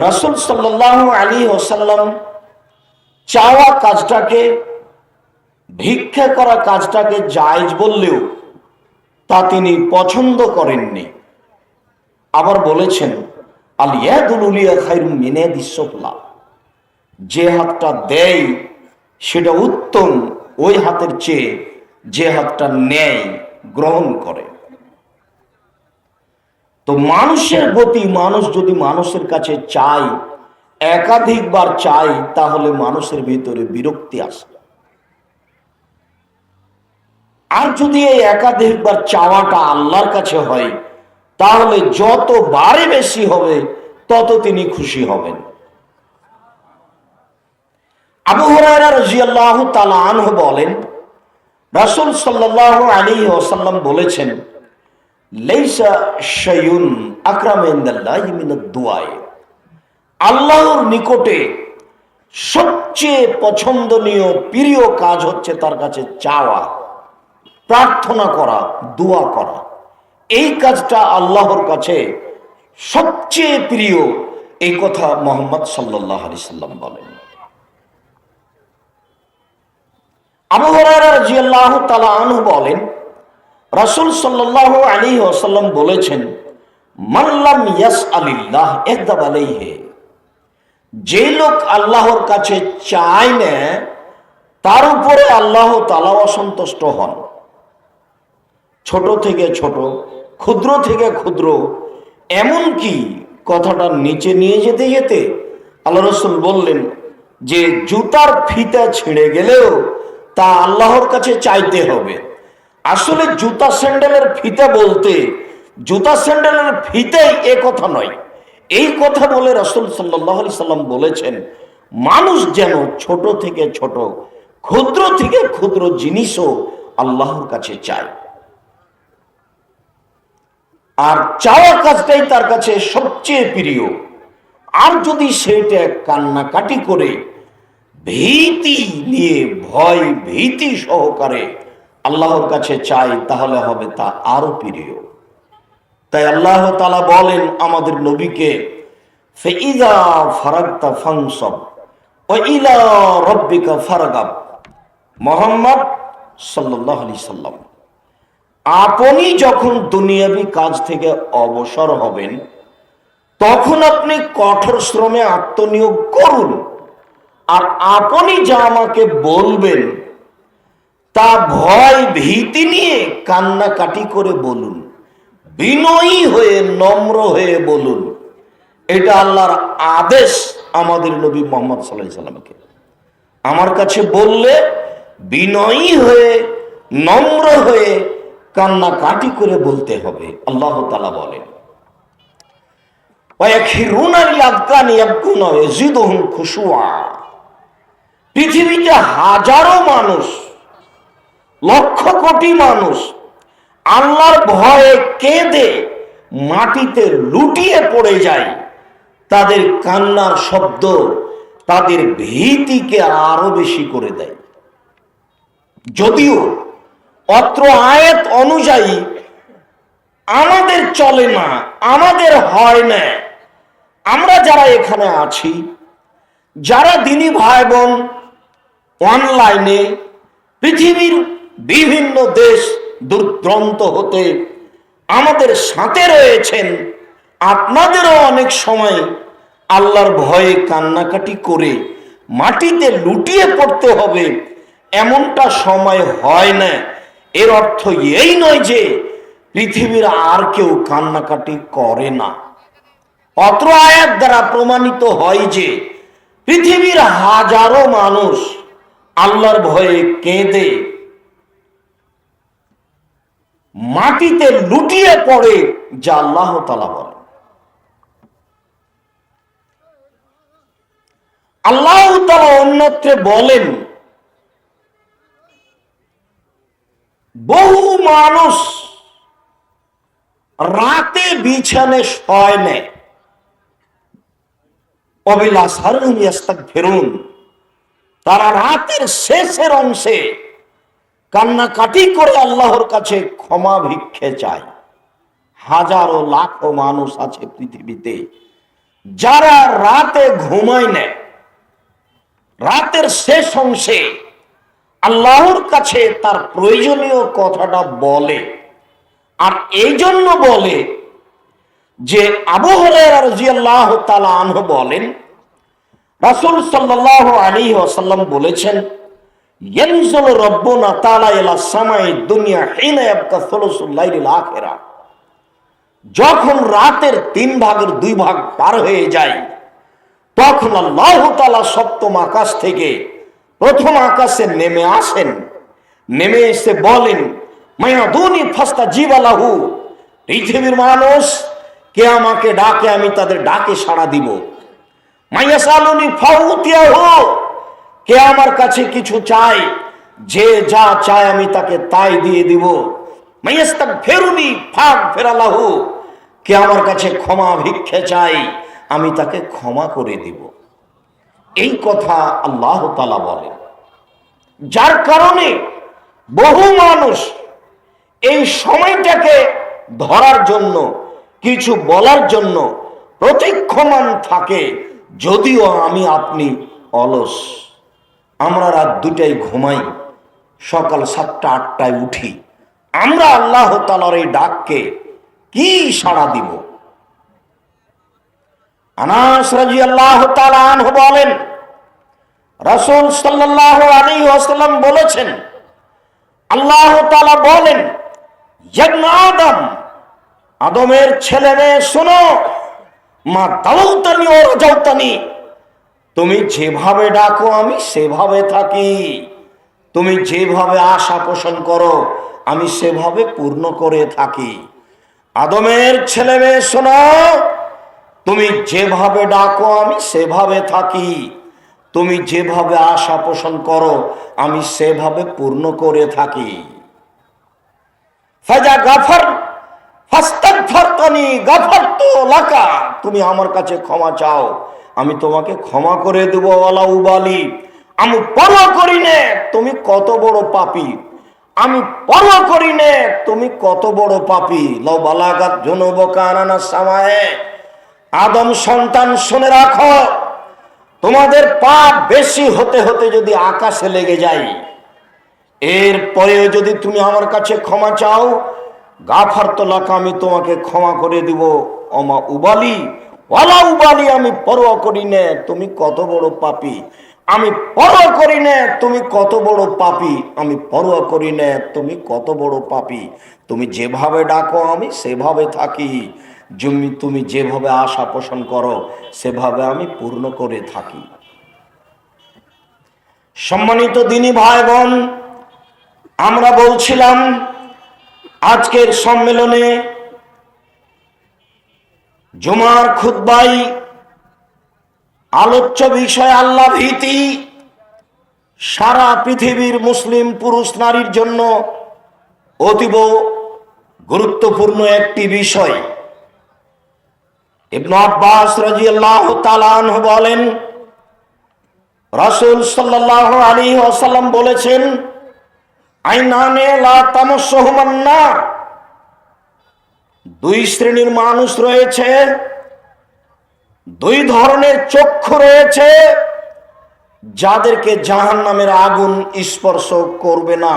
রাসূল সাল্লাল্লাহু আলাইহি ওয়াসাল্লাম চাওয়া কাজটাকে, ভিক্ষা করা কাজটাকে জায়েজ বললেও তা তিনি পছন্দ করেননি। আবার বলেছেন, আল ইয়াদুল উলিয়া খায়রুম মিন ইয়াদিস সুফলা, যে হাতটা দেয় সেটা উত্তম ওই হাতের চেয়ে যে হাতটা নেয়, গ্রহণ করে। তো মানুষের গতি, মানুষ যদি মানুষের কাছে চায়, একাধিকবার চায়, তাহলে মানুষের ভিতরে বিরক্তি আসে। আর যদি এই একাধিকবার চাওয়াটা আল্লাহর কাছে হয়, তাহলে যত বারে বেশি হবে তত তিনি খুশি হবেন। আবু হুরায়রা রাদিয়াল্লাহু তাআলা আনহু বলেন, রাসূল সাল্লাল্লাহু আলাইহি ওয়াসাল্লাম বলেছেন, লাইসা শাইউন আকরামু ইনদাল্লাহি মিনাদ দুআ, আল্লাহর নিকটে সবচেয়ে পছন্দনীয় প্রিয় কাজ হচ্ছে তার কাছে চাওয়া, প্রার্থনা করা, দোয়া করা। এই কাজটা আল্লাহর কাছে সবচেয়ে প্রিয়, এই কথা মুহাম্মদ সাল্লাল্লাহু আলাইহি সাল্লাম বলেন। আবু হুরায়রা রাদিয়াল্লাহু তাআলা আনহু বলেন, রাসূল সাল্লাল্লাহু আলাইহি ওয়াসাল্লাম বলেছেন, মান লাম ইয়াসআলিল্লাহ ইগদাব আলাইহি, যে লোক আল্লাহর কাছে চায় না তার উপরে আল্লাহ তাআলা অসন্তুষ্ট হন। ছোট থেকে ছোট, ক্ষুদ্র থেকে ক্ষুদ্র, এমনকি কথাটা নিচে নিয়ে যেতে যেতে আল্লাহ রাসূল বললেন যে জুতার ফিতা ছিঁড়ে গেলেও তা আল্লাহর কাছে চাইতে হবে। আসলে জুতা স্যান্ডেলের ফিতা বলতে জুতা স্যান্ডেলের ফিতাই এ কথা নয়। এই কথা বলে রাসূল সাল্লাল্লাহু আলাইহি সাল্লাম বলেছেন, মানুষ যেন ছোট থেকে ছোট, ক্ষুদ্র থেকে ক্ষুদ্র জিনিসও আল্লাহর কাছে চায়। আর চাওয়া কাজটাই তার কাছে সবচেয়ে প্রিয়। আর যদি সেটা কান্নাকাটি করে, ভীতি নিয়ে, ভয় ভীতি সহকারে আল্লাহর কাছে চাই, তাহলে হবে তা আরো প্রিয়। তাই আল্লাহ তাআলা বলেন আমাদের নবীকে, ফাইযা ফারাগতা ফানসাব ওয়া ইলা রাব্বিকা ফারগাব। মুহাম্মদ সাল্লাল্লাহু আলাইহি সাল্লাম, আপনি যখন দুনিয়াবি কাজ থেকে অবসর হবেন, তখন আপনি কঠোর শ্রমে আত্মনিয়োগ করুন। আর আপনি যা আমাকে বলবেন তা ভয় ভীতি নিয়ে কান্নাকাটি করে বলুন, বিনয়ী হয়ে, নম্র হয়ে বলুন। এটা আল্লাহর আদেশ আমাদের নবী মুহাম্মদ সাল্লাল্লাহু আলাইহি সাল্লামকে। আমার কাছে বললে বিনয়ী হয়ে, নম্র হয়ে, কান্নাকাটি করে বলতে হবে। আল্লাহ তাআলা বলেন, ওয়ায়াখিরুনা লিল আযকানি ইয়াবকুনা ইয়াজিদুহুম খুশুআ। পৃথিবীতে হাজারো মানুষ, লক্ষ কোটি মানুষ আল্লাহর ভয়ে কেঁদে মাটিতে লুটিয়ে পড়ে যায়। তাদের কান্নার শব্দ তাদের ভীতিকে আরো বেশি করে দেয়। যদিও অত্র আয়াত অনুযায়ী আমাদের চলে না, আমাদের হয় না। আমরা যারা এখানে আছি, যারা দিনী ভাই বোন অনলাইনে পৃথিবীর বিভিন্ন দেশ দূরদূরান্ত হতে আমাদের সাথে রয়েছেন, আপনাদেরও অনেক সময় আল্লাহর ভয়ে কান্নাকাটি করে মাটিতে লুটিয়ে পড়তে হবে, এমনটা সময় হয় না। এর অর্থ এই নয় যে পৃথিবীর আর কেউ কান্নাকাটি করে না। অত্র আয়াত দ্বারা প্রমাণিত হয় যে পৃথিবীর হাজারো মানুষ আল্লাহর ভয়ে কেঁদে মাটিতে লুটিয়ে পড়ে, যা আল্লাহ তাআলা বলেন। আল্লাহ তাআলা অন্যত্রে বলেন, বহু মানুষ রাতে বিছানে শয় না, অবিলাসহারহুম ইস্তাগফিরুন, তারা রাতের শেষের অংশে কান্নাকাটি করে আল্লাহর কাছে ক্ষমা ভিক্ষে চায়। হাজারো লাখো মানুষ আছে পৃথিবীতে যারা রাতে ঘুমায় না, রাতের শেষ অংশে আল্লাহর কাছে তার প্রয়োজনীয় কথাটা বলে, আর এই জন্য বলে যে আবু হুরায়রা রাদিয়াল্লাহু তাআলা আনহু বলেন, রাসূল সাল্লাল্লাহু আলাইহি ওয়াসাল্লাম বলেছেন, ইয়ানজুলু রাব্বুনা তাআলা ইলা সামাই দুনিয়া হিনা ইয়াবকা সুলুসুল লাইলিল আখিরা। যখন রাতের 3 ভাগের 2 ভাগ পার হয়ে যায়, তখন আল্লাহ তাআলা সপ্তম আকাশ থেকে প্রথম আকাশে নেমে আসেন। নেমে এসে বলেন, মায়াদুনি ফাস্তাজিবা লাহু, পৃথিবীর মানুষ কে আমাকে ডাকে, আমি তাদের ডাকে সাড়া দিব। মায়াসালুনি ফাউতিয়াহু, কে আমার কাছে কিছু চায়, যে যা চায় আমি তাকে তাই দিয়ে দিব। মায়াস্তাগফিরুনি ফাগফির লাহু, কে আমার কাছে ক্ষমা ভিক্ষা চাই, আমি তাকে ক্ষমা করে দিব। এই কথা আল্লাহ তাআলা বলেন, যার কারণে বহু মানুষ এই সময়টাকে ধরার জন্য, কিছু বলার জন্য প্রতীক্ষমান থাকে। যদিও আমি আপনি অলস, আমরা রাত 2টায় ঘুমাই, সকাল 7টা 8টায় উঠি, আমরা আল্লাহ তাআলার এই ডাককে কি সাড়া দিব? আনাস রাদিয়াল্লাহু তাআলা আনহু বলেন, রাসূল সাল্লাল্লাহু আলাইহি ওয়াসাল্লাম বলেছেন, আল্লাহ তাআলা বলেন, ইবনে আদম, আদমের ছেলে মেয়ে শোনো, মা দাউতানি ও রাজাউতানি, তুমি যেভাবে ডাকো আমি সেভাবে থাকি, তুমি যেভাবে আশা পোষণ করো আমি সেভাবে পূর্ণ করে থাকি। আদমের ছেলে মেয়ে শোনো, তুমি যেভাবে ডাকো আমি সেভাবে থাকি, তুমি যেভাবে আশা পোষণ করো আমি সেভাবে পূর্ণ করে থাকি। ফাজা গাফার ফাস্তাগফারতানি গাফারতু লাকা, তুমি আমার কাছে ক্ষমা চাও আমি তোমাকে ক্ষমা করে দেব। ওয়ালা উবালি, আমি পরোয়া করি না তুমি কত বড় পাপী, আমি পরোয়া করি না তুমি কত বড় পাপী। লাউ বালাগাত যুনুবুকা আনানা সামায়ে, আদম সন্তান শুনে রাখো, তোমাদের পাপ বেশি হতে হতে যদি আকাশে লেগে যায়, এরপরেও যদি তুমি আমার কাছে ক্ষমা চাও, গাফারতু লাকা, আমি তোমাকে ক্ষমা করে দিব। ওমা উবালি, ওয়ালা উবালি, আমি পরোয়া করি না তুমি কত বড় পাপী, আমি পরোয়া করি না তুমি কত বড় পাপী, আমি পরোয়া করি না তুমি কত বড় পাপী। তুমি যেভাবে ডাকো আমি সেভাবে থাকি, তুমি যেভাবে আশা পোষণ করো সেভাবে আমি পূর্ণ করে থাকি। সম্মানিত দিনী ভাই বোন, আমরা বলছিলাম আজকের সম্মেলনে জুমার খুতবাই আলোচ্য বিষয় আল্লাহ ভীতি, সারা পৃথিবীর মুসলিম পুরুষ নারীর জন্য অতীব গুরুত্বপূর্ণ একটি বিষয়। ইবনে আব্বাস রাদিয়াল্লাহু তাআলা আনহু বলেন, রাসূল সাল্লাল্লাহু আলাইহি ওয়াসাল্লাম বলেছেন, আইনানে লা তামাসসুহুমান নার, 2 শ্রেণীর মানুষ রয়েছে, 2 ধরনের চক্ষু রয়েছে, যাদেরকে জাহান্নামের আগুন স্পর্শ করবে না,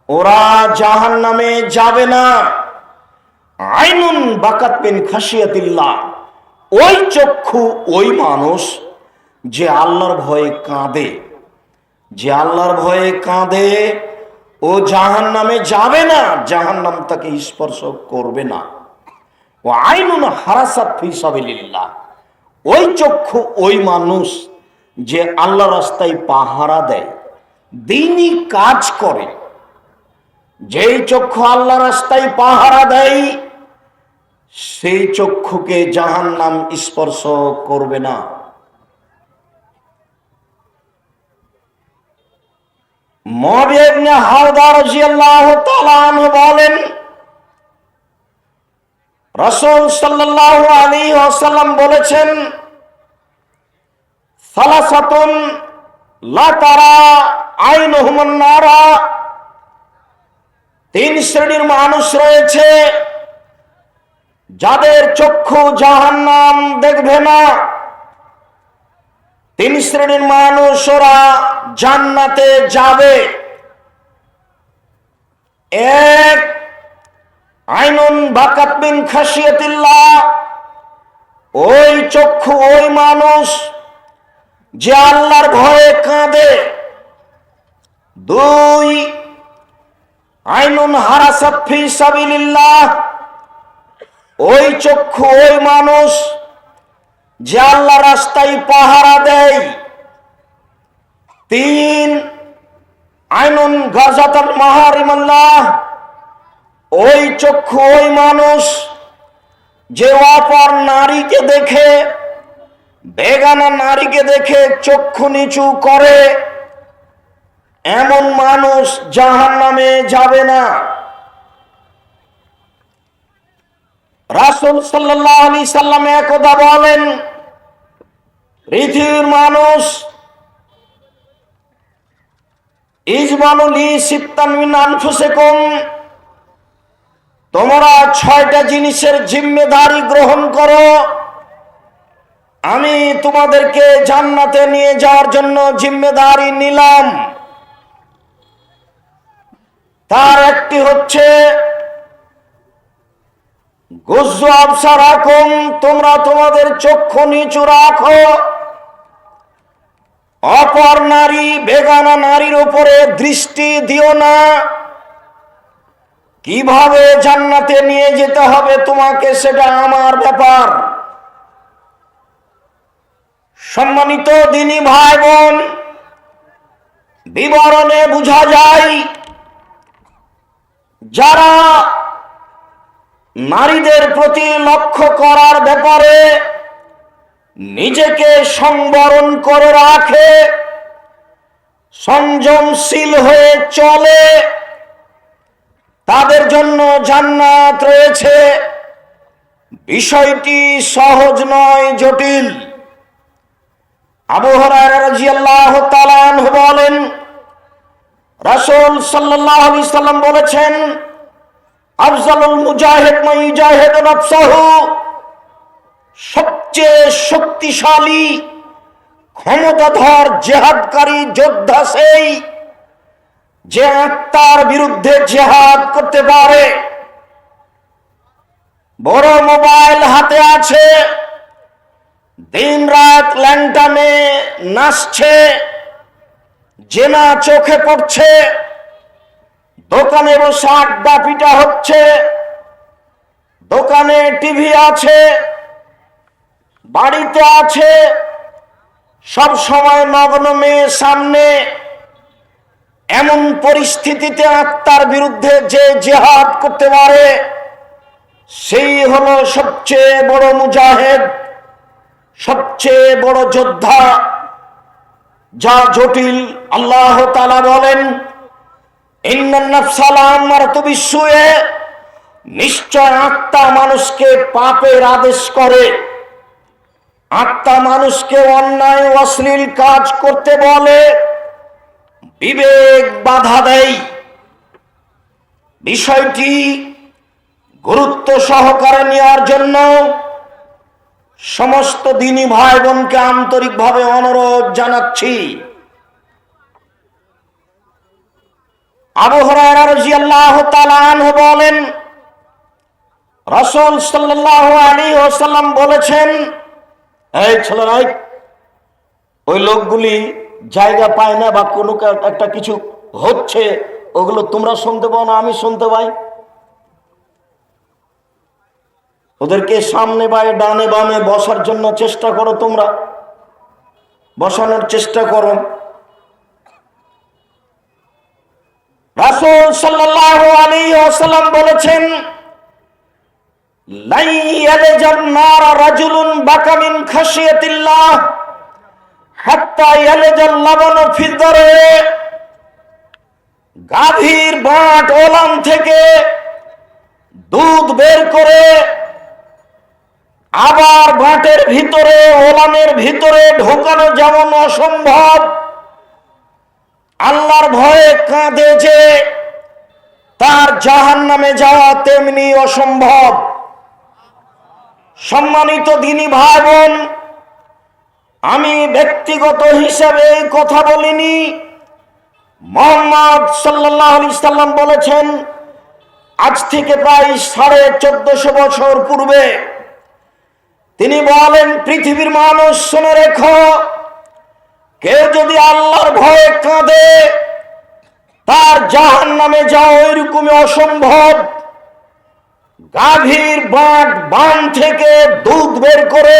ওরা জাহান্নামে যাবে না। আইনুন বাকাত মিন খাশিয়াতিল্লাহ, ওই চক্ষু ওই মানুষ যে আল্লাহর ভয়ে কাঁদে, যে আল্লাহর ভয়ে কাঁদে ও জাহান্নামে যাবে না, জাহান্নাম তাকে স্পর্শ করবে না। ও আইনুন হারাসাত ফি সাবিলিল্লাহ, ওই চক্ষু ওই মানুষ যে আল্লাহ রাস্তায় পাহারা দেয়, দ্বীনি কাজ করে। যেই চক্ষু আল্লাহ রাস্তায় পাহারা দেয় সেই চক্ষুকে জাহান্নাম স্পর্শ করবে না। মুআবিয়া ইবনে হাওদা রাদিয়াল্লাহু তাআলা আনহু বলেন, রাসূল সাল্লাল্লাহু আলাইহি ওয়াসাল্লাম বলেছেন, সালাসাতুন লা তারা আইনুহুমুন নারা, 3 শ্রেণীর মানুষ রয়েছে যাদের চক্ষু জাহান্নাম দেখবে না, তিন শ্রেণীর মানুষ ওরা জান্নাতে যাবে। এক, আইনুন বাকাত মিন খাশিয়াতিল্লাহ, ওই চক্ষু ওই মানুষ যে আল্লাহর ভয়ে কাঁদে। দুই, আইনুন হারাসাত ফি সাবিলিল্লাহ, ওই চক্ষু ওই মানুষ যে আল্লাহ রাস্তায় পাহারা দেয়। তিন, আইনুন গাজাতাল মাহারিমাল্লাহ, ওই চক্ষু ওই মানুষ যে অপর নারীকে দেখে, বেগানা নারীকে দেখে চক্ষু নিচু করে, এমন মানুষ জাহান্নামে যাবে না। রাসূল সাল্লাল্লাহু আলাইহি সাল্লাম একদা বলেন, পৃথিবীর মানুষ ইজমানু লি সিত্তান মিন আনফুসিকুম, তোমরা 6টা জিনিসের জিম্মেদারি গ্রহণ করো, আমি তোমাদেরকে জান্নাতে নিয়ে যাওয়ার জন্য জিম্মেদারি নিলাম। তার একটি হচ্ছে গুজ্জু আবসারাকুম, তোমরা তোমাদের চক্ষু নিচু রাখো, অপর নারী বেগানা নারীর উপরে দৃষ্টি দিও না। কিভাবে জান্নাতে নিয়ে যেতে হবে তোমাকে সেটা আমার ব্যাপার। সম্মানিত দিনী ভাই বোন, বিবরণে বোঝা যায় যারা নারীদের প্রতি লক্ষ্য করার ব্যাপারে নিজেকে সংবরণ করে রাখে, সংযমশীল হয়ে চলে, তাদের জন্য জান্নাত রয়েছে। বিষয়টি সহজ নয়, জটিল। আবু হুরায়রা রাদিয়াল্লাহু তাআলা আনহু বলেন, রাসূল সাল্লাল্লাহু আলাইহি সাল্লাম বলেছেন, আফজালুল মুজাহিদ মান ইউজাহিদু নাফসাহু, সবচেয়ে শক্তিশালী ক্ষমতাধর জিহাদকারী যোদ্ধা সেই যে আত্মার বিরুদ্ধে জিহাদ করতে পারে। বড় মোবাইল হাতে আছে, দিন রাত ল্যাংটামে নাচছে, জেনা চোখে পড়ছে, দোকানে বসে আড্ডা পিটা হচ্ছে, দোকানে টিভি আছে, বাড়িতে আছে, সব সময় নগ্ন মেয়ে সামনে। এমন পরিস্থিতিতে আত্মার বিরুদ্ধে যে জিহাদ করতে পারে সেই হলো সবচেয়ে বড় মুজাহিদ, সবচেয়ে বড় যোদ্ধা। যা জটিল। আল্লাহ তাআলা বলেন, ইন্নান নাফসা লাআমারাতু বিসসুই, নিশ্চয় আত্মা মানুষকে পাপের আদেশ করে, আত্মা মানুষকে অন্যায় অশ্লীল কাজ করতে বলে, বিবেক বাধা দেয়। বিষয়টি গুরুত্ব সহকারে নেওয়ার জন্য সমস্ত দ্বীনি ভাই বোনকে আন্তরিকভাবে অনুরোধ জানাচ্ছি। আবু হুরায়রা রাদিয়াল্লাহু তাআলা আনহু বলেন, রাসূল সাল্লাল্লাহু আলাইহি ওয়াসাল্লাম বলেছেন, এই ছেলেরা, ওই লোকগুলি জায়গা পায় না বা কোনো একটা কিছু হচ্ছে, ওগুলো তোমরা শুনতে পাও না, আমি শুনতে পাই। ওদেরকে সামনে বা ডানে বামে বসার জন্য চেষ্টা করো, তোমরা বসানোর চেষ্টা করো। রাসূল সাল্লাল্লাহু আলাইহি ওয়াসাল্লাম বলেছেন, লা ইয়ালজান নার রাজুলুন বাকা মিন খাশিয়াতিল্লাহ হাত্তা ইয়ালজাল লাবানু ফি দারে, গাভীর বাট ওলান থেকে দুধ বের করে আবার বাটের ভিতরে ওলানের ভিতরে ঢোকানো যেমন অসম্ভব, আল্লাহর ভয়ে কাঁদে যে তার জাহান্নামে যাওয়া তেমনি অসম্ভব। সম্মানিত দ্বীনী ভাই বোন, আমি ব্যক্তিগত হিসাবে কথা বলিনি। মুহাম্মদ সাল্লাল্লাহু আলাইহি সাল্লাম বলেছেন, আজ থেকে প্রায় 1450 বছর পূর্বে তিনি বলেন, পৃথিবীর মানুষ শুনে রেখো, কেউ যদি আল্লাহর ভয়ে কাঁদে তার জাহান্নামে যাওয়া এরকমই অসম্ভব। গাভীর বান থেকে দুধ বের করে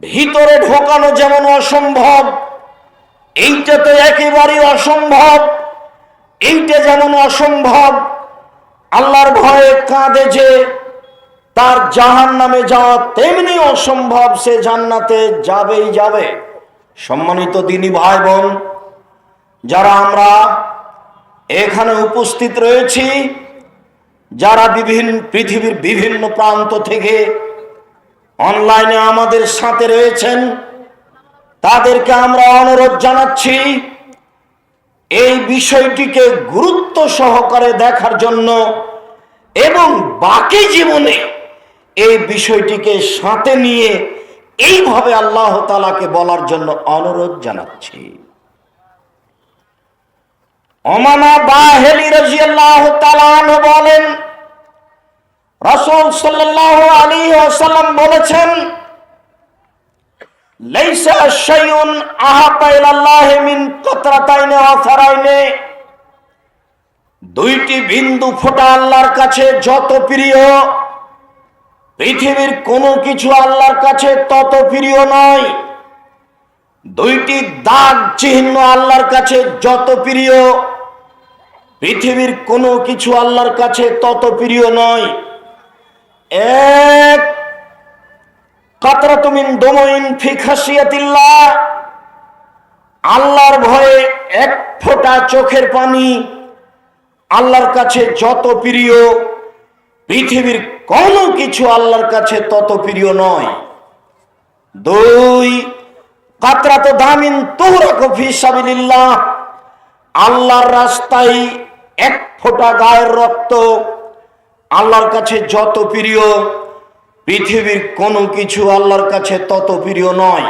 ভিতরে ঢোকানো যেমন অসম্ভব, এইটা তো একেবারেই অসম্ভব। এইটা যেমন অসম্ভব, আল্লাহর ভয়ে কাঁদে যে তার জাহান্নামে যাওয়া তেমনি অসম্ভব, সে জান্নাতে যাবেই যাবে। সম্মানিত দ্বীনী ভাই বোন, যারা আমরা এখানে উপস্থিত রয়েছি, যারা পৃথিবীর বিভিন্ন প্রান্ত থেকে অনলাইনে আমাদের সাথে রয়েছেন, তাদেরকে আমরা অনুরোধ জানাচ্ছি এই বিষয়টিকে গুরুত্ব সহকারে দেখার জন্য এবং বাকি জীবনে এই বিষয়টিকে সাথে নিয়ে এইভাবে আল্লাহ তাআলাকে বলার জন্য অনুরোধ জানাচ্ছি। ওমামা বাহেলি রাদিয়াল্লাহু তাআলা আনহু বলেন, রাসূল সাল্লাল্লাহু আলাইহি ওয়াসাল্লাম বলেছেন, লাইসা শাইউন আহাব্বা ইলাল্লাহি মিন কাতরাতাইনি ওয়া ফারাইনি। দুইটি বিন্দু ফোঁটা আল্লাহর কাছে যত প্রিয়, পৃথিবীর কোনো কিছু আল্লাহর কাছে তত প্রিয় নয়। দুইটি দাগ চিহ্ন আল্লাহর কাছে যত প্রিয়, পৃথিবীর কোনো কিছু আল্লাহর কাছে তত প্রিয় নয়। এক, কাতরাতু মিন দুমুইন ফি খাশিয়াতিল্লাহ, আল্লাহর ভয়ে এক ফোঁটা চোখের পানি আল্লাহর কাছে যত প্রিয়, পৃথিবীর কোনো কিছু আল্লাহর কাছে তত প্রিয় নয়। দুই, কাতরাতু দামিন তুহরাকু ফি সাবিলিল্লাহ, আল্লাহর রাস্তায় এক ফোঁটা গায়ের রক্ত আল্লাহর কাছে যত প্রিয়, পৃথিবীর কোনো কিছু আল্লাহর কাছে তত প্রিয় নয়।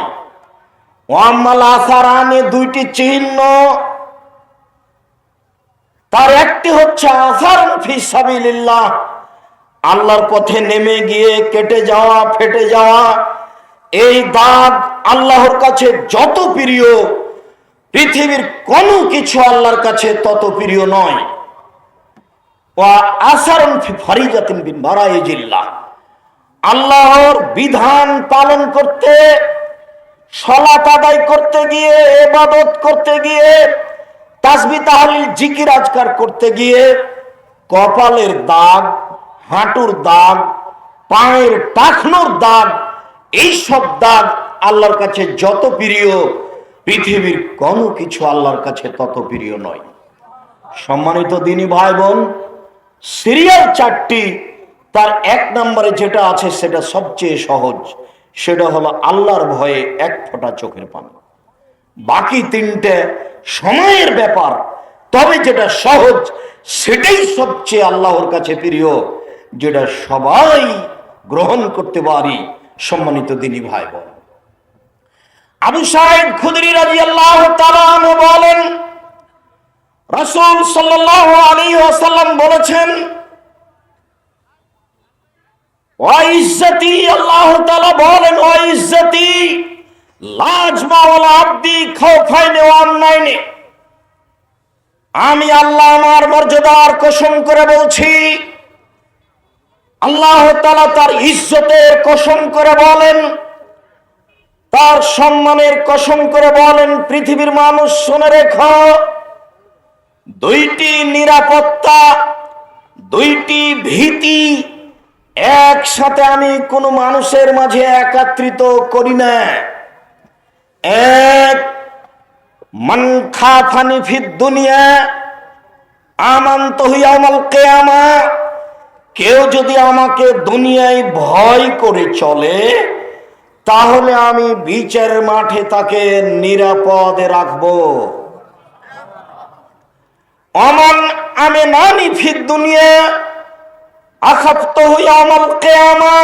ওয়াম্মাল আসারানে, দুইটি চিহ্ন, তার একটি হচ্ছে আসারুন ফি সাবিলিল্লাহ, আল্লাহর পথে নেমে গিয়ে কেটে যাওয়া, ফেটে যাওয়া, এই দাগ আল্লাহর কাছে যত প্রিয়, পৃথিবীর কোনো কিছু আল্লাহর কাছে তত প্রিয় নয়। ওয়া আসারুন ফি ফারিজাতিন বিন বারাইজিল্লাহ, আল্লাহর বিধান পালন করতে, সালাত আদায় করতে গিয়ে, ইবাদত করতে গিয়ে, তাসবিহ তাহলিল জিকির আজকার করতে গিয়ে কপালের দাগ, হাঁটুর দাগ, পায়ের টাকনোর দাগ, এই সব দাগ আল্লাহর কাছে যত প্রিয়, পৃথিবীর কোনো কিছু আল্লাহর কাছে তত প্রিয় নয়। সম্মানিত দ্বীনী ভাই বোন, সিরিয়াল 4টি, তার 1 নম্বরে যেটা আছে সেটা সবচেয়ে সহজ, সেটা হলো আল্লাহর ভয়ে এক ফোঁটা চোখের পানি। বাকি 3টে সময়ের ব্যাপার, তবে যেটা সহজ সেটাই সবচেয়ে আল্লাহর কাছে প্রিয়, যেটা সবাই গ্রহণ করতে পারি। সম্মানিত দ্বীনী ভাই বোন, আবু সাঈদ খুদরি রাদিয়াল্লাহু তাআলা আনহু বলেন, রাসূল সাল্লাল্লাহু আলাইহি ওয়াসাল্লাম বলেছেন, ওয়া ইজ্জতি, আল্লাহ তাআলা বলেন, ওয়া ইজ্জতি লাজমা ওয়াল আবদি খাওফাইনি ওয়া আমনাইনি, আমি আল্লাহ আমার মর্যাদার কসম করে বলছি, আল্লাহ তাআলা তার ইজ্জতের কসম করে বলেন, তার সম্মানের কসম করে বলেন, পৃথিবীর মানুষ শুনে রেখো, দুইটি নিরাপত্তা, দুইটি ভীতি একসাথে আমি কোনো মানুষের মাঝে একত্রিত করি না। এক, মান খাফানি ফিদ দুনিয়া আমানতু ইয়াউমাল কিয়ামা, কেউ যদি আমাকে দুনিয়ায় ভয় করে চলে, তাহলে আমি বিচারের মাঠে তাকে নিরাপদে রাখবো। অমান আমিনানি ফিদ দুনিয়া আখাফতুহু ইয়াউমাল কিয়ামা,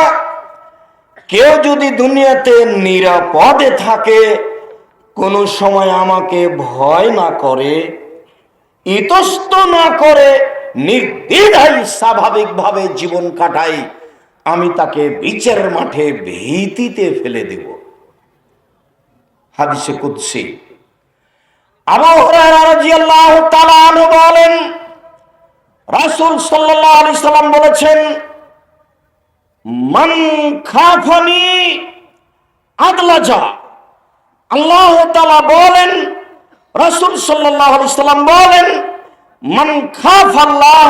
কেউ যদি দুনিয়াতে নিরাপদে থাকে, কোনো সময় আমাকে ভয় না করে, ইতস্ত না করে, নির্দ্বিধায় স্বাভাবিকভাবে জীবন কাটাই, আমি তাকে বিচারের মাঠে ভীতিতে ফেলে দেব। হাদিসে কুদসি। আবু হুরায়রা রাদিয়াল্লাহু তাআলা আনহু বলেন, রাসূল সাল্লাল্লাহু আলাইহি সাল্লাম বলেছেন, মান খাফানি আদলাজা। আল্লাহ তাআলা বলেন, রাসূল সাল্লাল্লাহু আলাইহি সাল্লাম বলেন, মান খাফাল্লাহ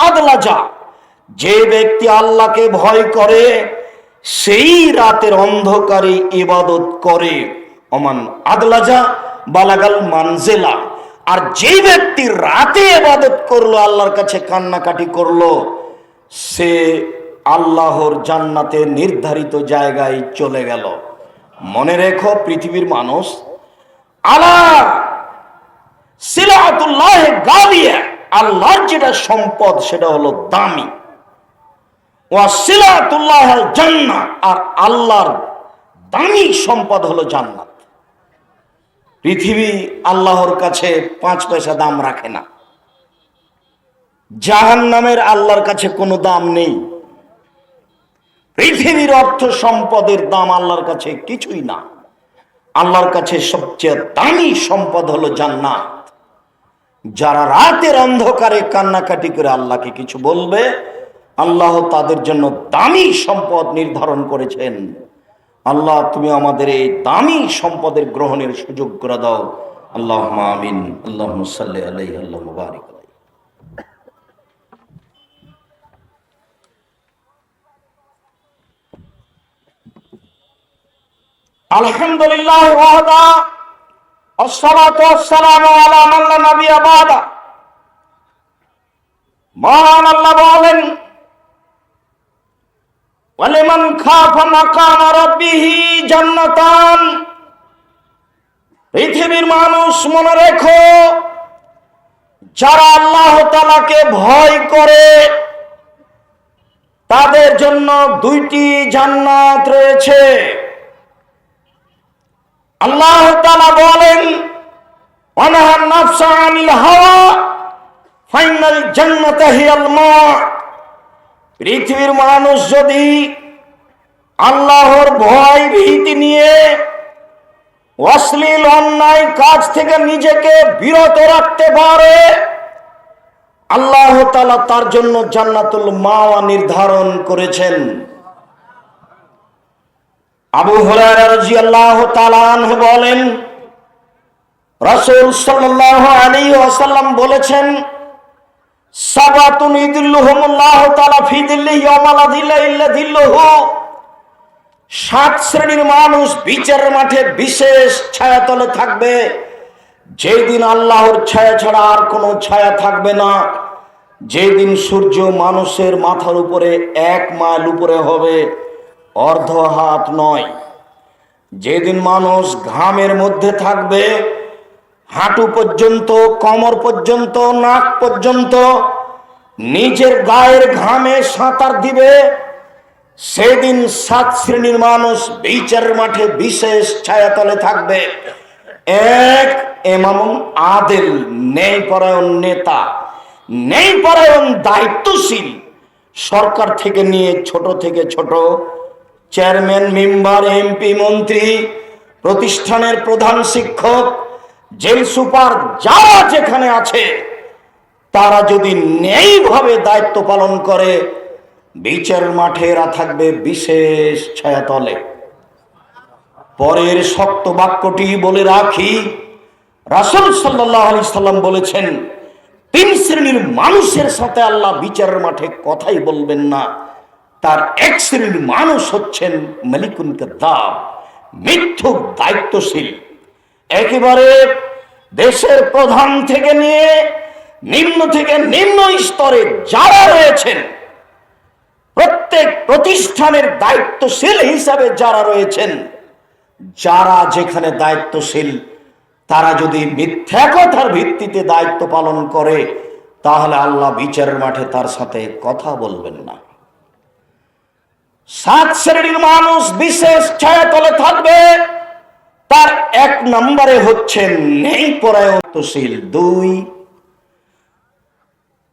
আদলাজা। যে ব্যক্তি আল্লাহকে ভয় করে সেই রাতের অন্ধকারে ইবাদত করে। ওমান আদলাজা বালাগাল মানজিলা। আর যে ব্যক্তি রাতে ইবাদত করলো, আল্লাহর কাছে কান্নাকাটি করলো, সে আল্লাহর জান্নাতে নির্ধারিত জায়গায় চলে গেল। মনে রেখো পৃথিবীর মানুষ, আলা সিলাতুল্লাহ গালিয়া, আল্লাহর যেটা সম্পদ সেটা হলো দামি। ওয়া সিলাতুল্লাহ জান্নাত, আর আল্লাহর দামি সম্পদ হলো জান্নাত। পৃথিবী আল্লাহর কাছে 5 পয়সা দাম রাখে না। জাহান্নামের আল্লাহর কাছে কোনো দাম নেই। পৃথিবীর অর্থ সম্পদের দাম আল্লাহর কাছে কিছুই না। আল্লাহর কাছে সবচেয়ে দামি সম্পদ হলো জান্নাত। যারা রাতের অন্ধকারে কান্নাকাটি করে আল্লাহকে কিছু বলবে, আল্লাহ তাদের জন্য দামি সম্পদ নির্ধারণ করেছেন। আল্লাহ, তুমি আমাদের এই দামি সম্পদের গ্রহণের সুযোগ করে দাও। আল্লাহুম্মা আমিন। আল্লাহুম্মা সাল্লি আলাইহি, আল্লাহুম্মা বারিক আলাইহি। আলহামদুলিল্লাহ ওয়াহদা, আসসালাতু ওয়াসসালামু আলা মান লা নাবিয়্যা বাদা। মহান আল্লাহ বলেন, ওয়ালিমান খাফা মাকামা রাব্বিহি জান্নাতান। পৃথিবীর মানুষ মনে রেখো, যারা আল্লাহ তাআলাকে ভয় করে তাদের জন্য 2টি জান্নাত রয়েছে। আল্লাহ তাআলা বলেন, ওয়ানাহান নাফসা আনিল হাওয়া ফাইনাল জান্নাতা হিয়াল মাওয়া। পৃথিবীর মানুষ যদি আল্লাহর ভয় ভীতি নিয়ে অশ্লীল অন্যায় কাজ থেকে নিজেকে বিরত রাখতে পারে, আল্লাহ তাআলা তার জন্য জান্নাতুল মাওয়া নির্ধারণ করেছেন। আবু হুরায়রা রাদিয়াল্লাহু তাআলা আনহু বলেন, রাসূল সাল্লাল্লাহু আলাইহি ওয়াসাল্লাম বলেছেন, সাবাতুন ইযিল্লুহুমুল্লাহু তাআলা ফি যিল্লিহি ইয়াওমা লা যিল্লা ইল্লা যিল্লুহু। 7 শ্রেণীর মানুষ বিচারের মাঠে বিশেষ ছায়াতলে থাকবে, যেদিন আল্লাহর ছায়া ছাড়া আর কোনো ছায়া থাকবে না। যেদিন সূর্য মানুষের মাথার উপরে 1 মাইল উপরে হবে, অর্ধ হাত নয়। যেদিন মানুষ ঘামের মধ্যে থাকবে, হাঁটু পর্যন্ত, কোমর পর্যন্ত, নাক পর্যন্ত নিজের গায়ের ঘামে সাঁতার দিবে, সেদিন 7 শ্রেণীর মানুষ বিচারের মাঠে বিশেষ ছায়াতলে থাকবে। 1, ইমামুন আদিল, ন্যায়পরায়ণ নেতা, ন্যায়পরায়ণ দায়িত্বশীল। সরকার থেকে নিয়ে ছোট থেকে ছোট, চেয়ারম্যান, মেম্বার, এমপি, মন্ত্রী, প্রতিষ্ঠানের প্রধান শিক্ষক, জেল সুপার, যারা যেখানে আছে, তারা যদি ন্যায়ভাবে দায়িত্ব পালন করে, বিচারের মাঠে এরা থাকবে বিশেষ ছায়াতলে। পরের শক্ত বাক্যটি বলে রাখি, রাসূল সাল্লাল্লাহু আলাইহি সাল্লাম বলেছেন, 3 শ্রেণীর মানুষের সাথে আল্লাহ বিচারের মাঠে কথাই বলবেন না। তার 1 শ্রেণীর মানুষ হচ্ছেন মালিকুন কাযাব, মিথ্যুক দায়িত্বশীল। একেবারে দেশের প্রধান থেকে নিয়ে নিম্ন থেকে নিম্ন স্তরে যারা রয়েছেন, প্রত্যেক প্রতিষ্ঠানের দায়িত্বশীল হিসাবে যারা রয়েছেন, যারা যেখানে দায়িত্বশীল, তারা যদি মিথ্যা কথার ভিত্তিতে দায়িত্ব পালন করে, তাহলে আল্লাহ বিচারের মাঠে তার সাথে কথা বলবেন না। সাত শ্রেণীর মানুষ বিশেষ ছায়াতলে থাকবে। তার এক নম্বরে হচ্ছে নেই পরায়ণশীল। দুই,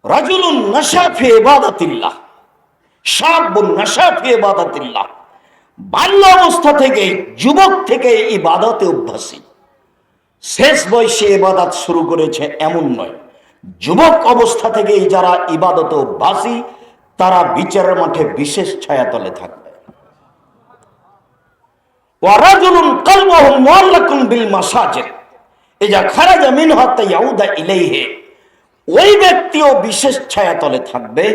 রাজুলুন নাশা ফি ইবাদাতিল্লাহ, শাবুন নাশা ফি ইবাদাতিল্লাহ, বাল্য অবস্থা থেকে, যুবক থেকে ইবাদতে অভ্যাসী। শেষ বয়সে ইবাদত শুরু করেছে এমন নয়, যুবক অবস্থা থেকেই যারা ইবাদতে অভ্যাসী তারা বিচারের মাঠে বিশেষ ছায়াতলে থাকবে। ওয়ারাজুলুন কলবুহু মুআল্লাকুন বিল মাসাজিদ ইজা খারাজা মিনহা তায়াউদা ইলাইহি, ওই ব্যক্তিও বিশেষ ছায়াতলে থাকবে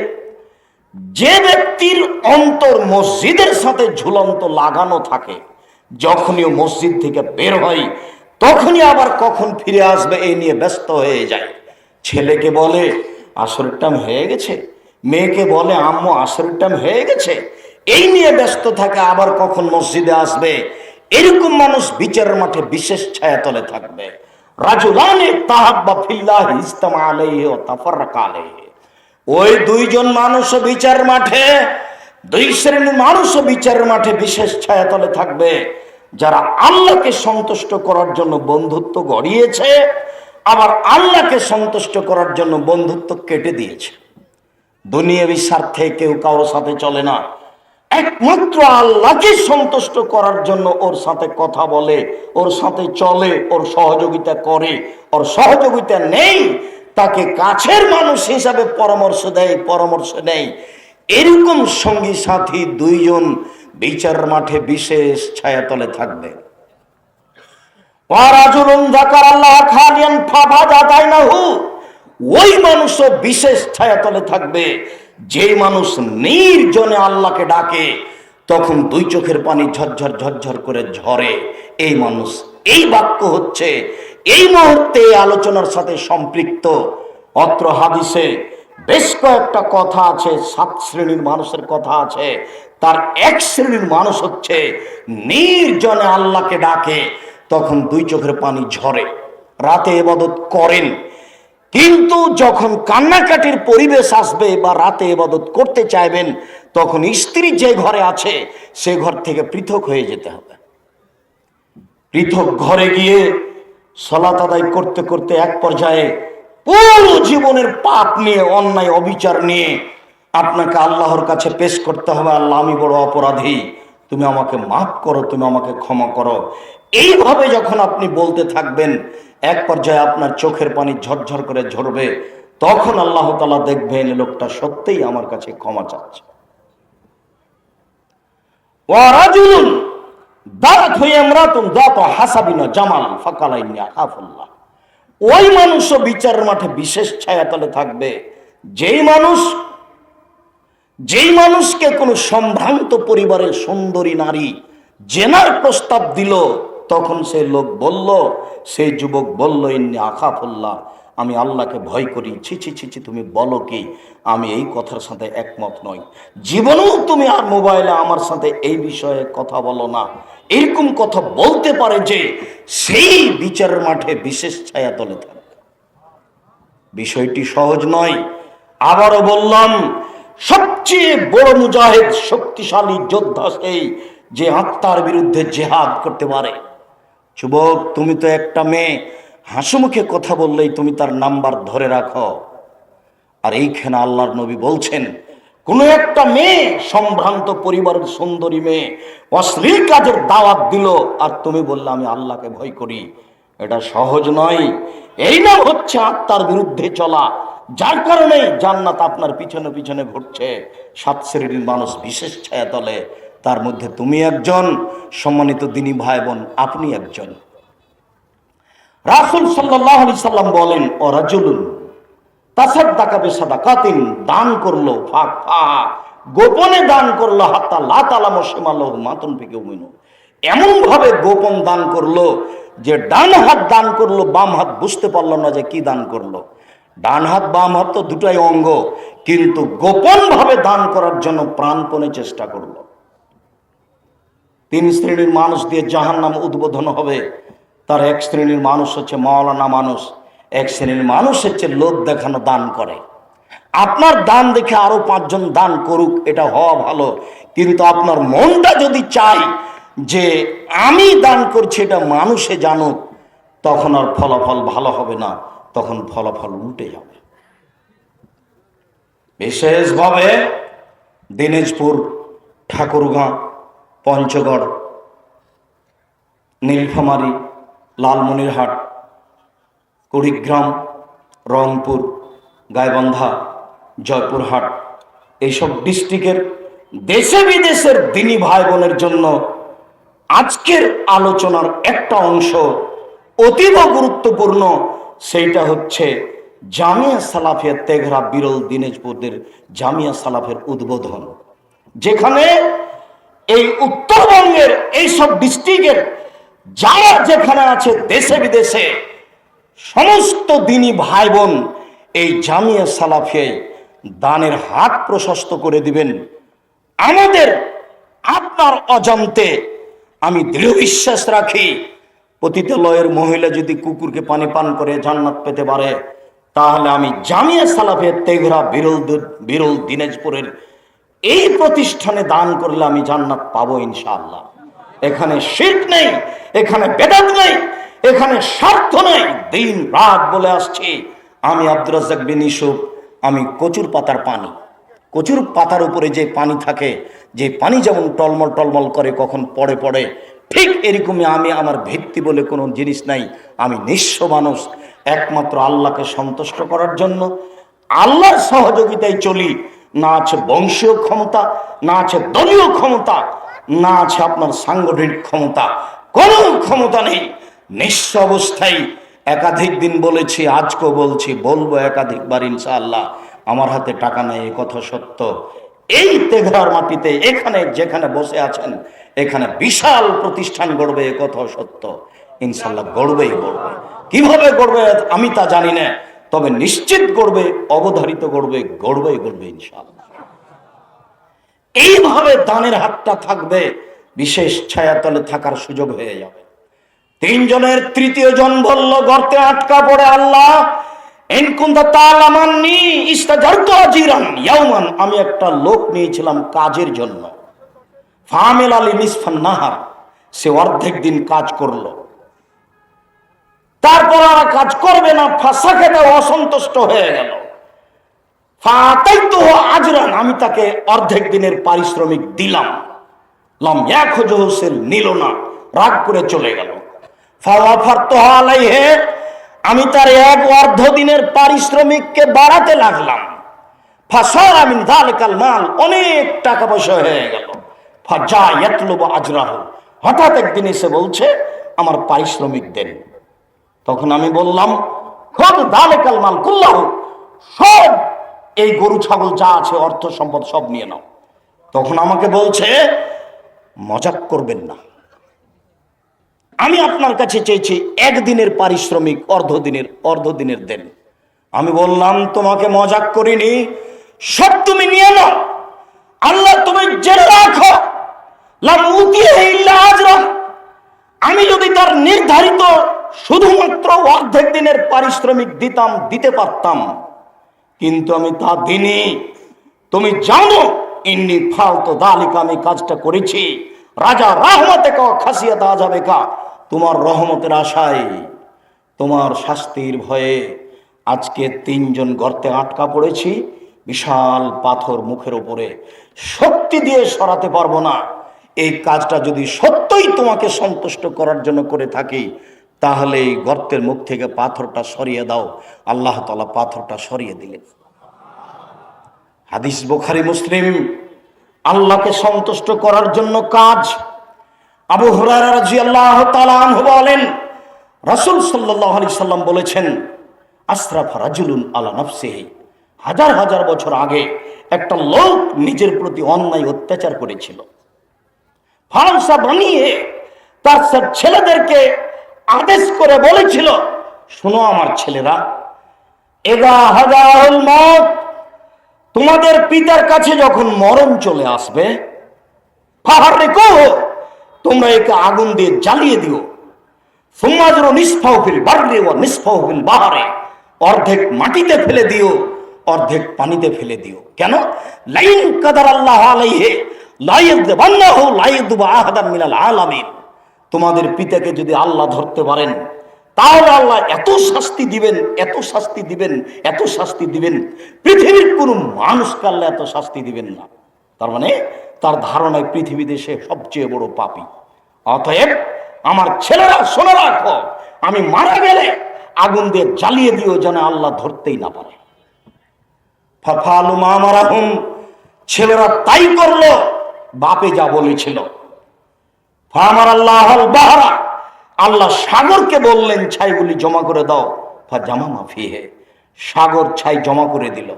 যে ব্যক্তির অন্তর মসজিদের সাথে ঝুলন্ত লাগানো থাকে। যখনই মসজিদ থেকে বের হয় তখনই আবার কখন ফিরে আসবে এই নিয়ে ব্যস্ত হয়ে যায়। ছেলেকে বলে আসরের টাইম হয়ে গেছে, মেয়েকে বলে আম্মু আসরের টাইম হয়ে গেছে, এই নিয়ে ব্যস্ত থাকে, আবার কখন মসজিদে আসবে। এরকম মানুষ বিচারের মাঠে বিশেষ ছায়াতলে থাকবে। রাজুলানি তাহাব্বা ফিল্লাহি ইজতামা আলাইহি ওয়া তাফাররাকা আলাইহি, ওই দুইজন মানুষ বিচার মাঠে, দুই শ্রেণীর মানুষ বিচারের মাঠে বিশেষ ছায়াতলে থাকবে যারা আল্লাহকে সন্তুষ্ট করার জন্য বন্ধুত্ব গড়িয়েছে, আবার আল্লাহকে সন্তুষ্ট করার জন্য বন্ধুত্ব কেটে দিয়েছে। দুনিয়াবি স্বার্থে কেউ কারোর সাথে চলে না, একমাত্র আল্লাহকে সন্তুষ্ট করার জন্য ওর সাথে কথা বলে, ওর সাথে চলে, ওর সহযোগিতা করে। ওর সহযোগিতা নেই তাকে কাছের মানুষ হিসাবে পরামর্শ দেয়। এরকম সঙ্গী সাথী দুইজন বিচার মাঠে বিশেষ ছায়াতলে থাকবে। ওই মানুষও বিশেষ ছায়াতলে থাকবে যে মানুষ নির্জনে আল্লাহকে ডাকে, তখন দুই চোখের পানি ঝরঝর ঝরঝর করে ঝরে। এই মানুষ, এই বাক্য হচ্ছে এই মুহূর্তে আলোচনার সাথে সম্পৃক্ত। অত্র হাদিসে বেশ কয়েকটা কথা আছে, সাত শ্রেণীর মানুষের কথা আছে। তার এক শ্রেণীর মানুষ হচ্ছে নির্জনে আল্লাহকে ডাকে, তখন দুই চোখের পানি ঝরে, রাতে ইবাদত করেন, কিন্তু যখন কান্নাকাটির পরিবেশ আসবে বা রাতে ইবাদত করতে চাইবেন তখন স্ত্রী যে ঘরে আছে সে ঘর থেকে পৃথক হয়ে যেতে হবে। পৃথক ঘরে গিয়ে সালাত আদায় করতে করতে এক পর্যায়ে পুরো জীবনের পাপ নিয়ে, অন্যায় অবিচার নিয়ে আপনাকে আল্লাহর কাছে পেশ করতে হবে। আল্লাহ, আমি বড় অপরাধী, তুমি আমাকে মাফ করো, তুমি আমাকে ক্ষমা করো। এইভাবে যখন আপনি বলতে থাকবেন এক পর্যায়ে আপনার চোখের পানি ঝরঝর করে ঝরবে, তখন আল্লাহ তাআলা দেখবেন লোকটা সত্যিই আমার কাছে ক্ষমা চাচ্ছে। ওয়ারাজুলুন দারাত হইয়া ইমরাতুন দাতা হাসাবিনা জামাল ফাকালা ইন্নী আখাফুল্লাহ, ওই মানুষও বিচারের মাঠে বিশেষ ছায়াতলে থাকবে যেই মানুষকে কোনো সম্ভ্রান্ত পরিবারের সুন্দরী নারী জেনার প্রস্তাব দিল, তখন সেই যুবক বলল ইন্নী আখাফুল্লাহ, আমি আল্লাহকে ভয় করি। ছি ছি ছি ছি, তুমি বলো কি? আমি এই কথার সাথে একমত নই, জীবনেও তুমি আর মোবাইলে আমার সাথে এই বিষয়ে কথা বলো না। এরকম কথা বলতে পারে যে সেই বিচারের মাঠে বিশেষ ছায়াতলে থাকবে। বিষয়টি সহজ নয়। আবারও বললাম, সবচেয়ে বড় মুজাহিদ, শক্তিশালী যোদ্ধা সেই যে আত্মার বিরুদ্ধে জেহাদ করতে পারে। যুবক, তুমি তো একটা মেয়ে হাসিমুখে কথা বললেই তুমি তার নাম্বার ধরে রাখো, আর এইখানে আল্লাহর নবী বলছেন কোন একটা মেয়ে, সম্ভ্রান্ত পরিবারের সুন্দরী মেয়ে অশ্লীল কাজের দাওয়াত দিল আর তুমি বললে আমি আল্লাহকে ভয় করি, এটা সহজ নয়। এই নাম হচ্ছে আত্মার বিরুদ্ধে চলা, যার কারণে জান্নাত আপনার পিছনে পিছনে ঘুরছে। সাত শ্রেণীর মানুষ বিশেষ ছায়াতলে, তার মধ্যে তুমি একজন। সম্মানিত দিনী ভাই বোন, আপনি একজন। রাসূল সাল্লাল্লাহু আলাইহি সাল্লাম বলেন, ও রাজুলুন তাসাদ্দাকা বিসাদাকাতিন, দান করলো গোপনে দান করলো, হাত্তা লা তালামু শিমালুহু মা তুনফিকু মিনহু, এমন ভাবে গোপন দান করলো যে ডান হাত দান করলো, বাম হাত বুঝতে পারলো না যে কি দান করলো। ডান হাত বাম হাত তো দুটাই অঙ্গ, কিন্তু গোপন ভাবে দান করার জন্য প্রাণপণে চেষ্টা করলো। তিন শ্রেণীর মানুষ দিয়ে জাহান্নাম উদ্বোধন হবে। তার এক শ্রেণীর মানুষ হচ্ছে মাওলানা মানুষ, এক শ্রেণীর মানুষ হচ্ছে লোক দেখানো দান করে। আপনার দান দেখে আরো 5 জন দান করুক, এটা হওয়া ভালো, কিন্তু আপনার মনটা যদি চাই যে আমি দান করছি এটা মানুষে জানুক, তখন আর ফলাফল ভালো হবে না, তখন ফলাফল উল্টে যাবে। বিশেষভাবে দিনাজপুর, ঠাকুরগাঁ, পঞ্চগড়, নীলফামারী, লালমনিরহাট, কুড়িগ্রাম, রংপুর, গাইবান্ধা, জয়পুরহাট, এইসব ডিস্ট্রিক্টের দেশে বিদেশের দিনী ভাই বোনের জন্য আজকের আলোচনার একটা অংশ অতীব গুরুত্বপূর্ণ। সেইটা হচ্ছে জামিয়া সালাফিয়া তেঘরা বিরল দিনাজপুরের জামিয়া সালাফের উদ্বোধন, যেখানে এই উত্তরবঙ্গের এইসব ডিস্ট্রিক্টের যারা যেখানে আছে দেশে বিদেশে সমস্ত দিনী ভাই বোন এই জামিয়া সালাফিয়ায় দানের হাত প্রশস্ত করে দিবেন। আমাদের আপনার অজান্তে আমি দৃঢ় বিশ্বাস রাখি, পতিতালয়ের মহিলা যদি কুকুরকে পানি পান করে জান্নাত পেতে পারে, তাহলে আমি জামিয়া সালাফিয়া তেঘরা বিরল দিনাজপুরের এই প্রতিষ্ঠানে দান করলে আমি জান্নাত পাবো ইনশাআল্লাহ। এখানে শিরক নেই, এখানে বেদাত নেই, এখানে স্বার্থ নেই। দিন রাত বলে আসছি আমি আব্দুর রাজ্জাক বিন ইউসুফ, আমি কচুর পাতার পানি, কচুর পাতার উপরে যে পানি থাকে, যে পানি যেমন টলমল টলমল করে কখন পড়ে পড়ে, ঠিক এরকমই আমি, আমার ভিত্তি বলে কোনো জিনিস নাই। আমি নিঃস্ব মানুষ, একমাত্র আল্লাহকে সন্তুষ্ট করার জন্য আল্লাহর সহযোগিতায় চলি। না আছে বংশীয় ক্ষমতা, না আছে দলীয় ক্ষমতা, না আছে আপনার সাংগঠনিক ক্ষমতা, কোনো ক্ষমতা নেই। নিঃস্ব অবস্থায় একাধিক দিন বলেছি, আজকেও বলছি, বলবো একাধিকবার ইনশাআল্লাহ, আমার হাতে টাকা নেই, এ কথা সত্য। এই তেঘরার মাটিতে এখানে যেখানে বসে আছেন এখানে বিশাল প্রতিষ্ঠান গড়বে, এ কথা সত্য। ইনশাআল্লাহ গড়বেই গড়বে। কিভাবে গড়বে আমি তা জানি না, তবে নিশ্চিত গড়বে, অবধারিত গড়বে, গড়বেই গড়বে ইনশাআল্লাহ। এইভাবে দানের হাতটা থাকবে, বিশেষ ছায়াতলে থাকার সুযোগ হয়ে যাবে। 3 জনের তৃতীয় জন বলল, গর্তে আটকা পড়ে আল্লাহ, আমি একটা লোক নিয়েছিলাম কাজের জন্য, ফামেল আলী নিসফান নাহার, সে অর্ধেক দিন কাজ করলো, তারপর আর কাজ করবে না, ফাঁসা খেতে অসন্তুষ্ট হয়ে গেল। আজরান, আমি তাকে অর্ধেক দিনের পারিশ্রমিক দিলাম, লাম ইয়াখুযুহু, সে নিল না, রাগ করে চলে গেল। ফাওয়াফারতুহু আলাইহি, আমি তার এক অর্ধ দিনের পারিশ্রমিককে বাড়াতে লাগলাম। ফাসারা মিন যালিকাল মাল, অনেক টাকা পয়সা হয়ে গেল। ফাজা ইয়াতলুবু আজরাহু, হঠাৎ একদিন এসে বলছে আমার পারিশ্রমিক দেন। তখন আমি বললাম, খুদ যালিকাল মাল কুল্লাহু, সব এই গরু ছাগল যা আছে অর্থ সম্পদ সব নিয়ে নাও। তখন আমাকে বলছে, মজাক করবেন না, আমি আপনার কাছে চেয়েছি একদিনের পারিশ্রমিক, অর্ধ দিনের দেন। আমি বললাম, তোমাকে মজাক করিনি, সব তুমি নিয়ে নাও। আল্লাহ তুমি জেনে রাখো, লাম উতিয়া ইল্লা আজরা, আমি যদি তার নির্ধারিত শুধুমাত্র অর্ধেক দিনের পারিশ্রমিক দিতে পারতাম, কিন্তু আমি তা দিনি। তুমি জানো ইন্নি ফালতু দালিকা, আমি কাজটা করেছি রাজা রহমতে কা খাসিয়াত আযাবে কা, তোমার রহমতের আশায়, তোমার শাস্তির ভয়ে। আজকে 3 জন গর্তে আটকা পড়েছি, বিশাল পাথর মুখের উপরে, শক্তি দিয়ে সরাতে পারবো না। এই কাজটা যদি সত্যই তোমাকে সন্তুষ্ট করার জন্য করে থাকি, তাহলে এই গর্তের মুখ থেকে পাথরটা সরিয়ে দাও। আল্লাহ তাআলা পাথরটা সরিয়ে দিলেন। হাদিস বুখারী মুসলিম। আল্লাহকে সন্তুষ্ট করার জন্য কাজ। আবু হুরায়রা রাদিয়াল্লাহু তাআলা আনহু বলেন, রাসূল সাল্লাল্লাহু আলাইহি সাল্লাম বলেছেন, আসরাফা রাজুলুন আলা নাফসিহি, হাজার হাজার বছর আগে একটা লোক নিজের প্রতি অন্যায় অত্যাচার করেছিল। ফালসা বানিয়ে তার ছেলেদেরকে আদেশ করে বলেছিল, শোনো আমার ছেলেরা, এদা হাজাহুল মউত, তোমাদের পিতার কাছে যখন মরণ চলে আসবে, ফাহারিকুহু, তোমরা একে আগুন দিয়ে জ্বালিয়ে দিও। সুম্মাজরু নিসফাহু ফিল বাররি ওয়া নিসফাহু ফিল বাহরি, অর্ধেক মাটিতে ফেলে দিও, অর্ধেক পানিতে ফেলে দিও। কেন? লাইন কাদার আল্লাহ আলাইহি লা ইয়াযবান্নাহু লা ইয়াযবা আহাদান মিনাল আলামিন। তোমাদের পিতাকে যদি আল্লাহ ধরতে পারেন তাহলে আল্লাহ এত শাস্তি দিবেন, এত শাস্তি দিবেন, এত শাস্তি দিবেন, পৃথিবীর কোন মানুষকে আল্লাহ এত শাস্তি দিবেন না। তার মানে তার ধারণায় পৃথিবীতে সে সবচেয়ে বড় পাপী। অতএব আমার ছেলেরা শোনো রাখো, আমি মারা গেলে আগুন দিয়ে জ্বালিয়ে দিও যেন আল্লাহ ধরতেই না পারে। ফাফালু মা মারাহুম, ছেলেরা তাই করলো বাপে যা বলেছিল। ফামার আল্লাহ আল বাহরা, আল্লাহ সাগরকে বললেন ছাইগুলি জমা করে দাও। ফা জামা মাফিহে, সাগর ছাই জমা করে দিল।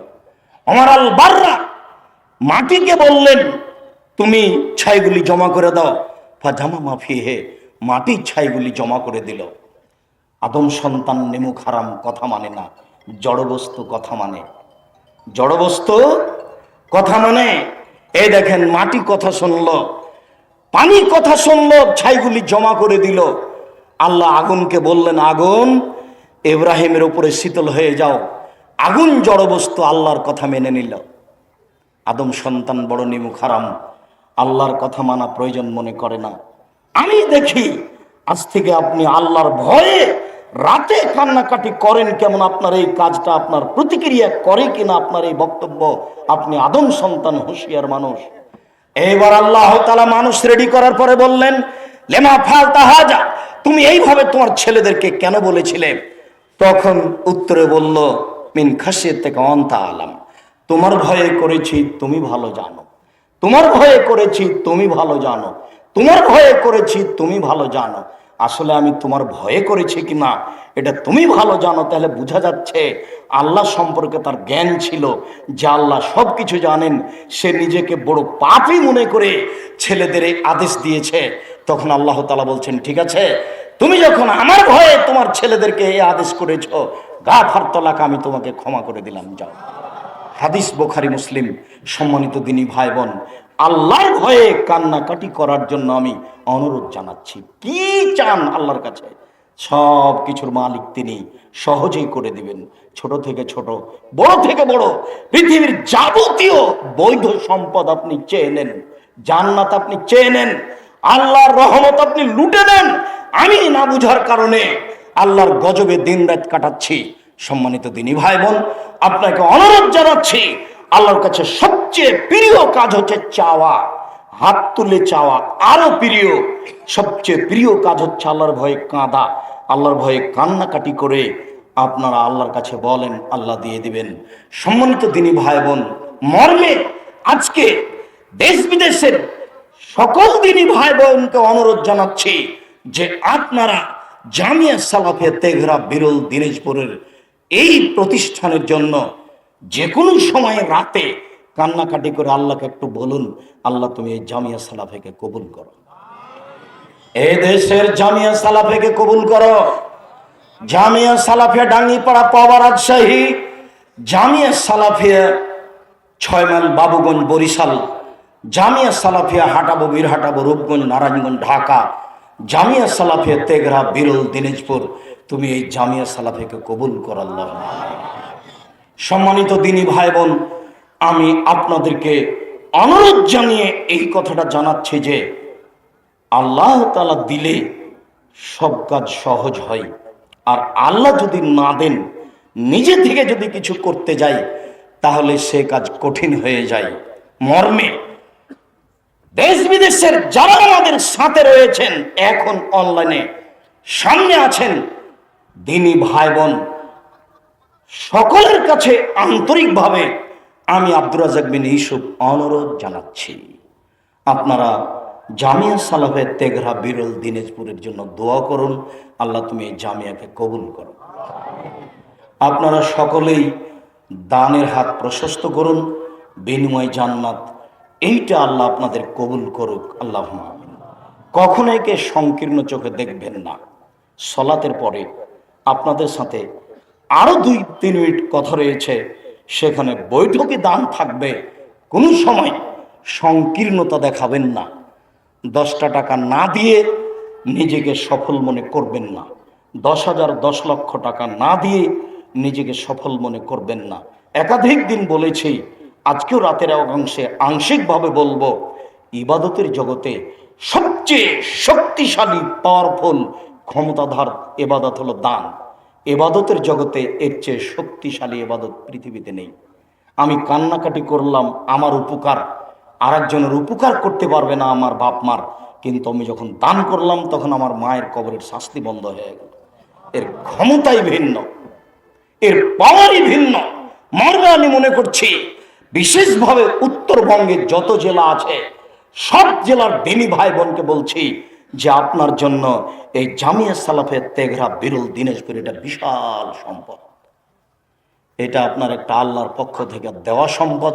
আমার আল বাররা, মাটিকে বললেন তুমি ছাইগুলি জমা করে দাও। ফা জামা মাফিহে, মাটি ছাইগুলি জমা করে দিল। আদম সন্তান নেমুক হারাম কথা মানে না, জড়বস্তু কথা মানে। জড়বস্তু কথা মানে। এই দেখেন মাটি কথা শুনলো, পানি কথা শুনলো, ছাইগুলি জমা করে দিল। আল্লাহ আগুনকে বললেন আগুন ইব্রাহিমের উপরে শীতল হয়ে যাও। আগুন জড়বস্তু আল্লাহর কথা মেনে নিল। আদম সন্তান বড় নিমুখ হারাম, আল্লাহর কথা মানা প্রয়োজন মনে করে না। আমি দেখি আজ থেকে আপনি আল্লাহর ভয়ে রাতে কান্নাকাটি করেন কেমন, আপনার এই কাজটা আপনার প্রতিক্রিয়া করে কিনা আপনার এই বক্তব্য। আপনি আদম সন্তান হুঁশিয়ার মানুষ। এইবার আল্লাহ তাআলা মানুষ রেডি করার পরে বললেন লেমা ফালতা হাজা, তুমি এইভাবে তোমার ছেলেদেরকে কেন বলেছিলে? তখন উত্তরে বলল মিন খাশিয়াতিকা আনতা আলাম, তোমার ভয়ে করেছি তুমি ভালো জানো, তোমার ভয়ে করেছি তুমি ভালো জানো, তোমার ভয়ে করেছি তুমি ভালো জানো। আসলে আমি তোমার ভয়ে করেছি কিনা এটা তুমি ভালো জানো। তাহলে বোঝা যাচ্ছে আল্লাহ সম্পর্কে তার জ্ঞান ছিল, যে আল্লাহ সব কিছু জানেন। সে নিজেকে বড় পাপী মনে করে ছেলেদের এই আদেশ দিয়েছে। তখন আল্লাহ তাআলা বলছেন ঠিক আছে, তুমি যখন আমার ভয়ে তোমার ছেলেদেরকে এই আদেশ করেছো, গাফারতু লাকা, আমি তোমাকে ক্ষমা করে দিলাম, যাও। হাদিস বুখারী মুসলিম। সম্মানিত দিনী ভাই বোন, আল্লাহর ভয়ে কান্নাকাটি করার জন্য আমি অনুরোধ জানাচ্ছি। কি চান আল্লাহর কাছে? সব কিছুর মালিক তিনি, সহজেই করে দিবেন। ছোট থেকে ছোট, বড় থেকে বড়, পৃথিবীর যাবতীয় বৈধ সম্পদ আপনি চেয়ে নেন, জান্নাত আপনি চেয়ে নেন, আল্লাহর রহমত আপনি লুটে নেন। আমি না বুঝার কারণে আল্লাহর গজবে দিন রাত কাটাচ্ছি। সম্মানিত দিনী ভাই বোন, আপনাকে অনুরোধ জানাচ্ছি, আল্লাহর কাছে সবচেয়ে প্রিয় কাজ হচ্ছে চাওয়া, হাত তুলে চাওয়া। আরো প্রিয়, সবচেয়ে প্রিয় কাজ হচ্ছে আল্লাহর ভয়ে কাঁদা। আল্লাহর ভয়ে কান্নাকাটি করে আপনারা আল্লাহর কাছে বলেন, আল্লাহ দিয়ে দিবেন। সম্মানিত দিনী ভাই বোন, মর্মে আজকে দেশ বিদেশের সকল দিনী ভাই বোনকে অনুরোধ জানাচ্ছি যে আপনারা জামিয়া সালাফিয়া তেঘরা বিরল দিনাজপুরের এই প্রতিষ্ঠানের জন্য যে কোনো সময় রাতে কান্নাকাটি করে আল্লাহকে একটু বলুন, আল্লাহ তুমি এই জামিয়া সালাফিয়াকে কবুল করো, এই দেশের জামিয়া সালাফিয়াকে কবুল করো। জামিয়া সালাফিয়া ডাঙ্গিপাড়া পাওয়া রাজশাহী, জামিয়া সালাফিয়া 6 মাইল বাবুগঞ্জ বরিশাল, জামিয়া সালাফিয়া হাটাবো বীরহাটাবো রূপগঞ্জ নারায়ণগঞ্জ ঢাকা, জামিয়া সালাফিয়া তেঘরা বিরল দিনাজপুর। তুমি এই জামিয়া সালাফিয়াকে কবুল করো আল্লাহ। সম্মানিত দিনী ভাই বোন, আমি আপনাদেরকে অনুরোধ জানিয়ে এই কথাটা জানাচ্ছি যে আল্লাহ তাআলা দিলে সব কাজ সহজ হয়, আর আল্লাহ যদি না দেন, নিজে থেকে যদি কিছু করতে যাই তাহলে সে কাজ কঠিন হয়ে যায়। মর্মে দেশ বিদেশের যারা আমাদের সাথে রয়েছেন, এখন অনলাইনে সামনে আছেন দিনী ভাই বোন, সকলের কাছে আন্তরিকভাবে আমি আব্দুর রাজ্জাক বিন ইউসুফ অনুরোধ জানাচ্ছি, আপনারা জামিয়া সালাফিয়া তেঘরা বিরল দিনাজপুরের জন্য দোয়া করুন। আল্লাহ তুমি এই জামিয়াকে কবুল করো। আপনারা সকলেই দানের হাত প্রশস্ত করুন, বিনিময় জান্নাত, এইটা আল্লাহ আপনাদের কবুল করুক, আল্লাহুম্মা আমিন। কখনো একে সংকীর্ণ চোখে দেখবেন না। সলাতের পরে আপনাদের সাথে আরো 2-3 মিনিট কথা রয়েছে, সেখানে বৈঠকে দান থাকবে। কোনো সময় সংকীর্ণতা দেখাবেন না। 10টা টাকা না দিয়ে নিজেকে সফল মনে করবেন না। 10,000 10 লক্ষ টাকা না দিয়ে নিজেকে সফল মনে করবেন না। একাধিক দিন বলেছি, আজকেও রাতের অংশে আংশিকভাবে বলবো, ইবাদতের জগতে সবচেয়ে শক্তিশালী পাওয়ারফুল ক্ষমতাধর এবাদত হলো দান। এবাদতের জগতে এর চেয়ে শক্তিশালী এবাদত পৃথিবীতে নেই। আমি কান্নাকাটি করলাম, আমার উপকার আর একজনের উপকার করতে পারবে না আমার বাপ মার, কিন্তু আমি যখন দান করলাম তখন আমার মায়ের কবরের শাস্তি বন্ধ হয়ে গেল। এর ক্ষমতাই ভিন্ন, এর পাওয়ারই ভিন্ন। মর্মে আমি মনে করছি বিশেষভাবে উত্তরবঙ্গের যত জেলা আছে সব জেলার দিনী ভাই বোনকে বলছি যে আপনার জন্য এই জামিয়া সালাফে তেঘরা বিরল দিনাজপুর এটা বিশাল সম্পদ। এটা আপনার একটা আল্লাহর পক্ষ থেকে দেওয়া সম্পদ।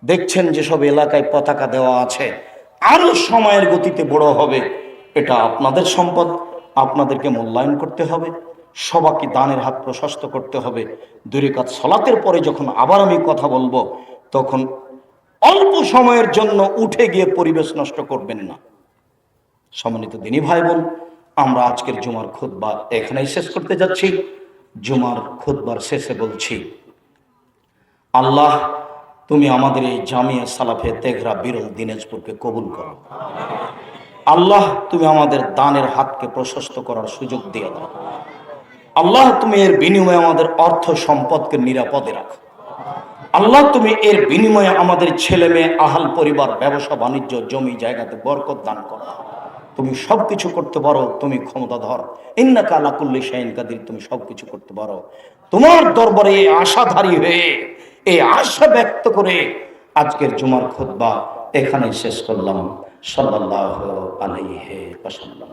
দেখছেন যেসব এলাকায় পতাকা দেওয়া আছে, আরো সময়ের গতিতে বড় হবে। এটা আপনাদের সম্পদ, আপনাদেরকে মূল্যায়ন করতে হবে। সবাইকে দানের হাত প্রশস্ত করতে হবে। 2 রাকাত সালাতের পরে যখন আবার আমি কথা বলবো, তখন অল্প সময়ের জন্য উঠে গিয়ে পরিবেশ নষ্ট করবেন না। সম্মানিত দিনী ভাই বোন, আমরা আজকের জুমার খুতবা এখানেই শেষ করতে যাচ্ছি। জুমার খুতবার শেষে বলছি, আল্লাহ তুমি আমাদের এই জামিয়া সালাফে তেঘরা বিরল দিনাজপুরকে কবুল করো। আল্লাহ তুমি আমাদের দানের হাতকে প্রশস্ত করার সুযোগ দিয়ে দাও। আল্লাহ তুমি এর বিনিময়ে আমাদের অর্থ সম্পদকে নিরাপদে রাখো। আল্লাহ তুমি এর বিনিময়ে আমাদের ছেলে মেয়ে, আহাল পরিবার, ব্যবসা বাণিজ্য, জমি জায়গাতে বরকত দান করো। তুমি সবকিছু করতে পারো, তুমি ক্ষমতাধর। ইন্নাকা আলা কুল্লি শাইইন কাদির, তুমি সবকিছু করতে পারো। তোমার দরবারে এই আশাধারী হয়ে, এই আশা ব্যক্ত করে আজকের জুমার খুতবা এখানে শেষ করলাম। সাল্লাল্লাহু আলাইহি ওয়াসাল্লাম।